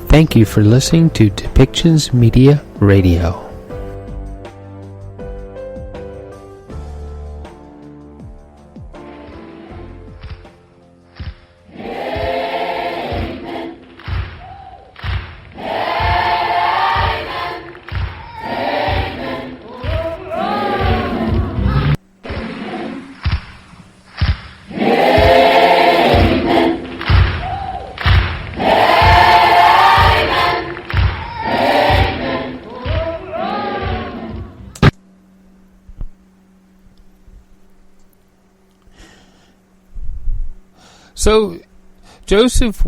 Thank you for listening to Depictions Media Radio. So Joseph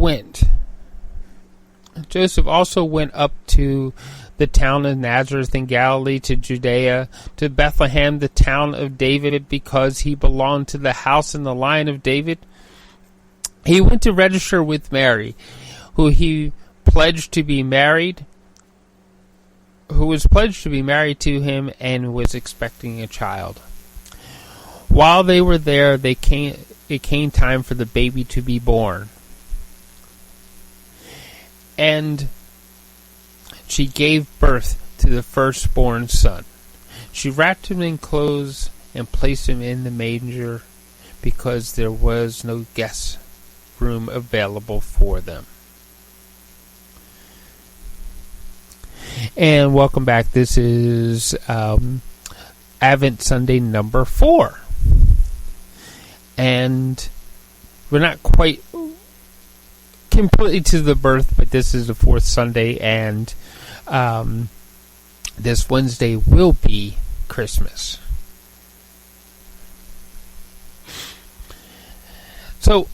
also went up to the town of Nazareth in Galilee, to Judea, to Bethlehem, the town of David, because he belonged to the house and the line of David. He went to register with Mary, who was pledged to be married to him and was expecting a child. While they were there, it came time for the baby to be born. And she gave birth to the firstborn son. She wrapped him in clothes and placed him in the manger because there was no guest room available for them. And welcome back. This is Advent Sunday number 4. And we're not quite completely to the birth, but this is the 4th Sunday, and this Wednesday will be Christmas. So,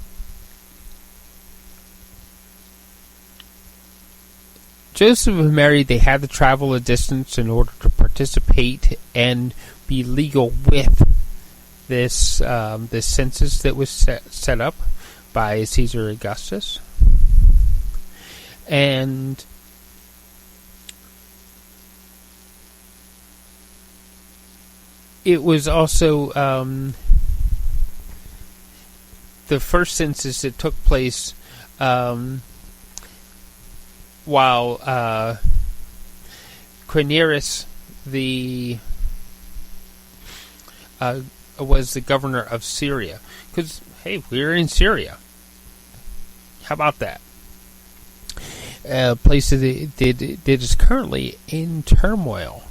Joseph and Mary, they had to travel a distance in order to participate and be legal with this census that was set up by Caesar Augustus. And it was also the first census that took place while Quirinius was the governor of Syria. Because, hey, we're in Syria. How about that? A place that is currently in turmoil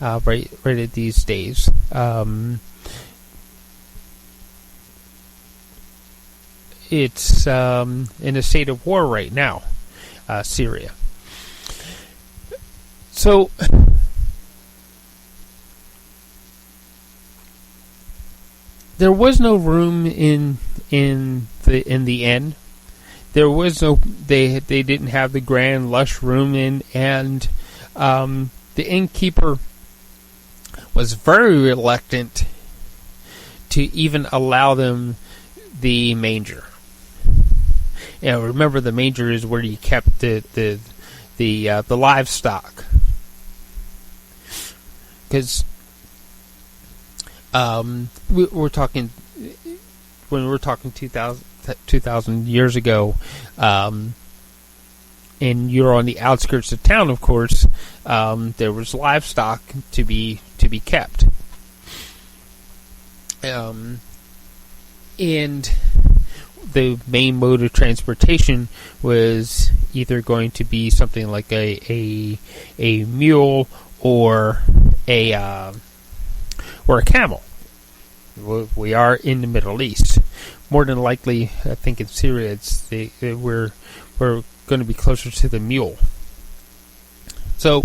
right at these days. It's in a state of war right now, Syria. So there was no room in the inn. There was no. They didn't have the grand lush room in, and the innkeeper was very reluctant to even allow them the manger. You know, remember, the manger is where you kept the livestock, because we're talking 2,000 years ago, and you're on the outskirts of town. Of course, there was livestock to be kept, and the main mode of transportation was either going to be something like a mule or a camel. We are in the Middle East. More than likely, I think in Syria, we're going to be closer to the mule. So,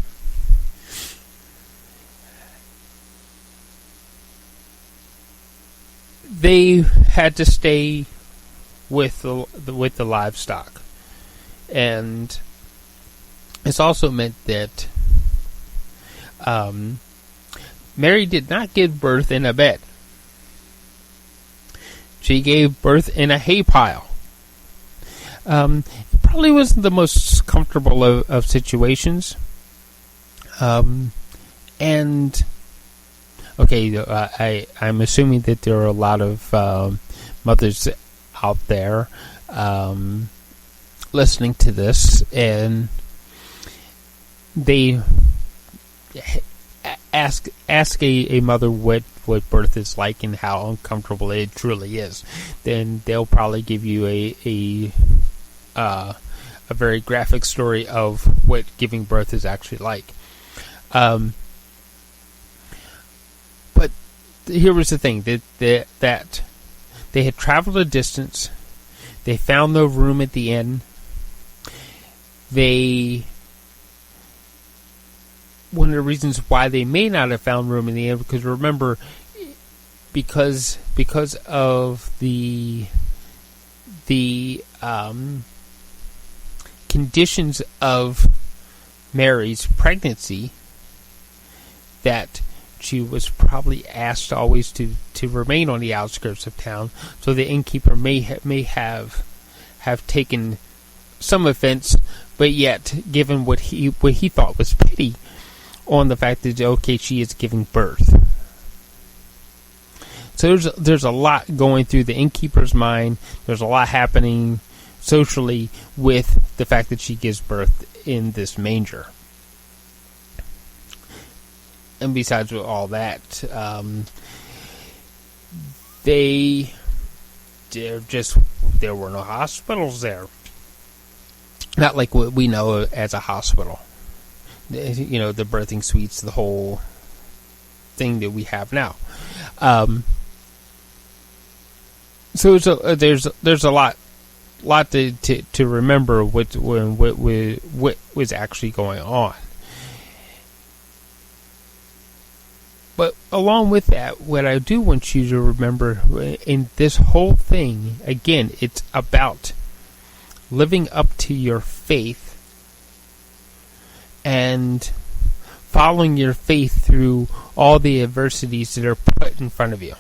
they had to stay with the livestock, and this also meant that Mary did not give birth in a bed. She gave birth in a hay pile. It probably wasn't the most comfortable of situations. And okay, I'm assuming that there are a lot of mothers out there listening to this and they ask a mother what birth is like and how uncomfortable it truly is, then they'll probably give you a very graphic story of what giving birth is actually like. But here was the thing, that they had traveled a distance. They found no room at the inn. One of the reasons why they may not have found room in the inn, because remember, because of the conditions of Mary's pregnancy, that she was probably asked always to remain on the outskirts of town. So the innkeeper may have taken some offense, but yet given what he thought was pity on the fact that, okay, she is giving birth. So there's a lot going through the innkeeper's mind. There's a lot happening socially with the fact that she gives birth in this manger. And besides all that, there were no hospitals there. Not like what we know as a hospital. You know, the birthing suites, the whole thing that we have now. So there's a lot to remember what was actually going on. But along with that, what I do want you to remember in this whole thing, again, it's about living up to your faith and following your faith through all the adversities that are put in front of you.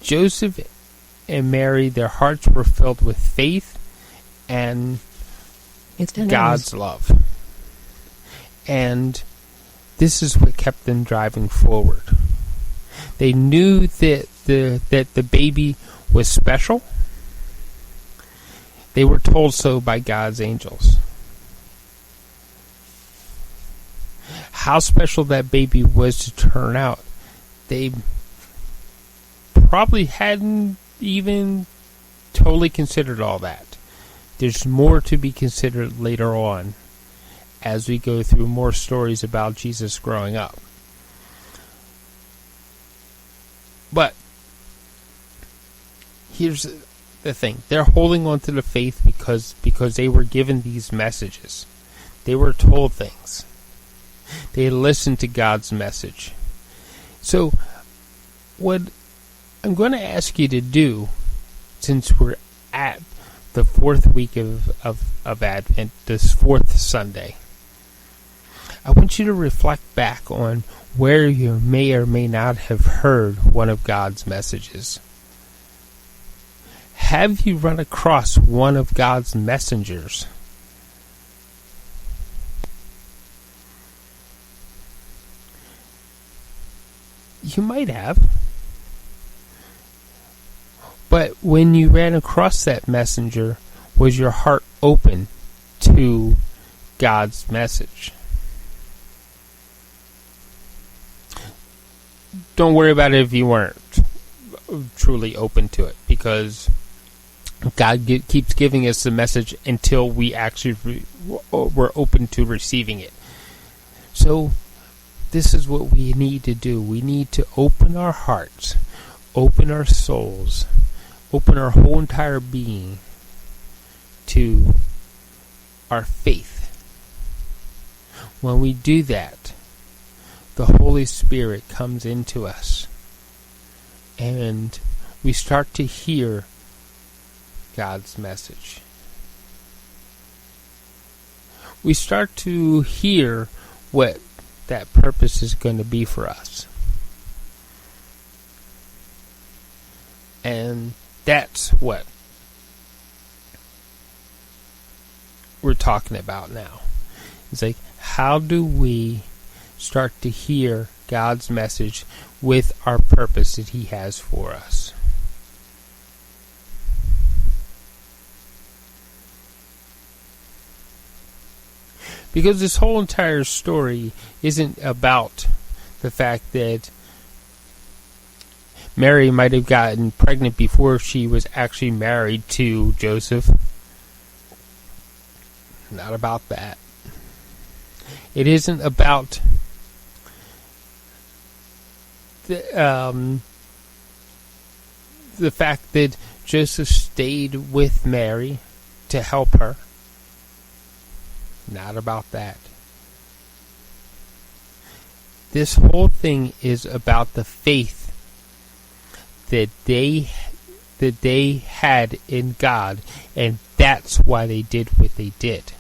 Joseph and Mary, their hearts were filled with faith and God's love. And this is what kept them driving forward. They knew that the baby was special. They were told so by God's angels. How special that baby was to turn out, they probably hadn't even totally considered all that. There's more to be considered later on as we go through more stories about Jesus growing up. But here's the thing. They're holding on to the faith because they were given these messages. They were told things. They listened to God's message. So what I'm going to ask you to do, since we're at the fourth week of Advent, this fourth Sunday, I want you to reflect back on where you may or may not have heard one of God's messages. Have you run across one of God's messengers? You might have. But when you ran across that messenger, was your heart open to God's message? Don't worry about it if you weren't truly open to it, because God keeps giving us the message until we actually we're open to receiving it. So this is what we need to do. We need to open our hearts, open our souls, open our whole entire being to our faith. When we do that, the Holy Spirit comes into us and we start to hear God's message. We start to hear what that purpose is going to be for us. And that's what we're talking about now. It's like, how do we start to hear God's message with our purpose that He has for us? Because this whole entire story isn't about the fact that Mary might have gotten pregnant before she was actually married to Joseph. Not about that. It isn't about the fact that Joseph stayed with Mary to help her. Not about that. This whole thing is about the faith that they had in God, and that's why they did what they did.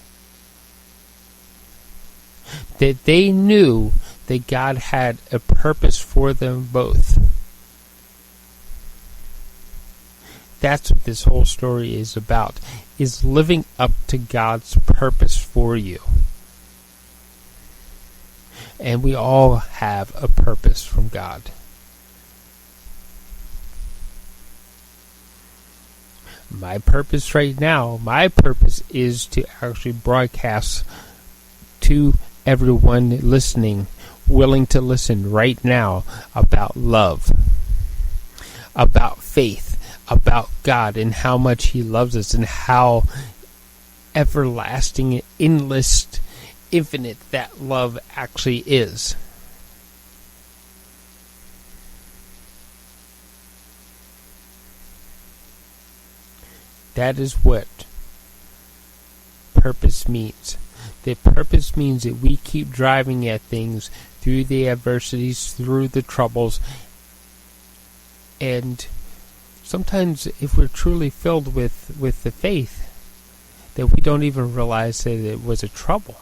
That they knew that God had a purpose for them both. That's what this whole story is about, is living up to God's purpose for you. And we all have a purpose from God. My purpose right now, is to actually broadcast to everyone listening, willing to listen right now, about love, about faith, about God and how much He loves us and how everlasting, endless, infinite that love actually is. That is what purpose means. That purpose means that we keep driving at things through the adversities, through the troubles, and sometimes if we're truly filled with the faith, that we don't even realize that it was a trouble.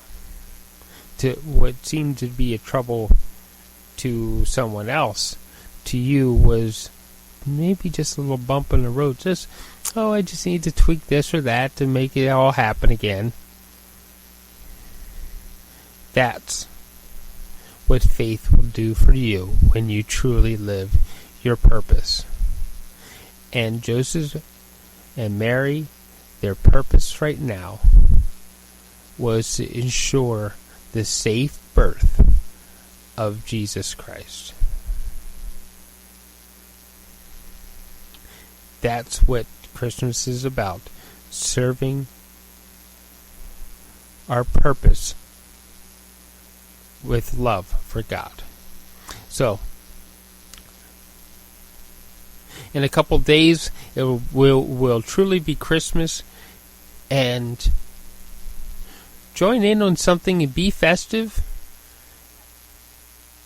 To what seemed to be a trouble to someone else, to you was maybe just a little bump in the road. I just need to tweak this or that to make it all happen again. That's what faith will do for you when you truly live your purpose. And Joseph and Mary, their purpose right now was to ensure the safe birth of Jesus Christ. That's what Christmas is about, serving our purpose with love for God. So, in a couple days, it will truly be Christmas, and join in on something and be festive.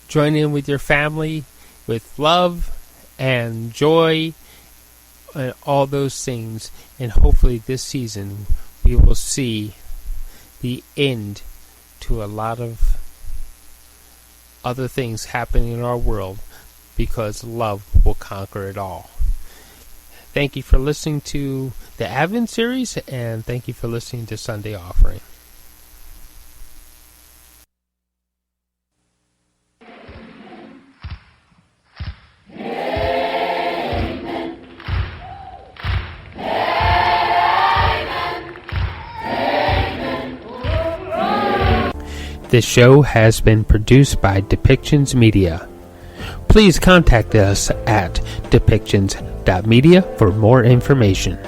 Join in with your family with love and joy and all those things, and hopefully this season we will see the end to a lot of other things happening in our world, because love will conquer it all. Thank you for listening to the Advent series, and thank you for listening to Sunday Offering. This show has been produced by Depictions Media. Please contact us at depictions.media for more information.